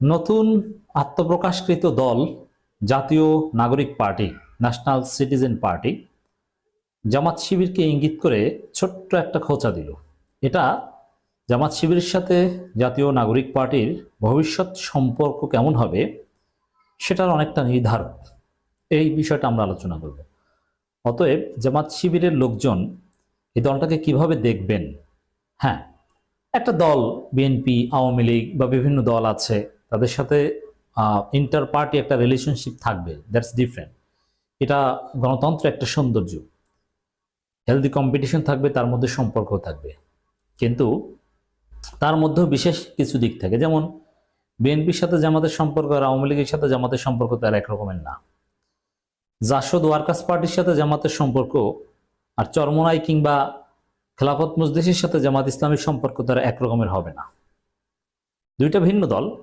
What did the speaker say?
নতুন আত্মপ্রকাশকৃত দল জাতীয় নাগরিক পার্টি, ন্যাশনাল সিটিজেন পার্টি, জামাত শিবিরকে ইঙ্গিত করে ছোট্ট একটা খোঁচা দিল। এটা জামাত শিবিরের সাথে জাতীয় নাগরিক পার্টির ভবিষ্যৎ সম্পর্ক কেমন হবে সেটার অনেকটা নির্ধারক। এই বিষয়টা আমরা আলোচনা করব। অতএব জামাত শিবিরের লোকজন এই দলটাকে কিভাবে দেখবেন? হ্যাঁ, একটা দল, বিএনপি, আওয়ামী লীগ বা বিভিন্ন দল আছে, তাদের সাথে ইন্টার পার্টি একটা রিলেশনশিপ থাকবে, দ্যাটস ডিফারেন্ট। এটা গণতন্ত্রের একটা সৌন্দর্য। হেলদি কম্পিটিশন থাকবে, তার মধ্যে সম্পর্ক থাকবে, কিন্তু তার মধ্যেও বিশেষ কিছু দিক থাকে। যেমন বিএনপির সাথে জামাতের সম্পর্ক আর আওয়ামী লীগের সাথে জামাতের সম্পর্ক তার একরকমের না। জাসদ ওয়ার্কার্স পার্টির সাথে জামাতের সম্পর্ক আর চরমোনাই কিংবা খেলাফত মজলিসের সাথে জামাত ইসলামের সম্পর্ক তার একরকমের হবে না। দুইটা ভিন্ন দল।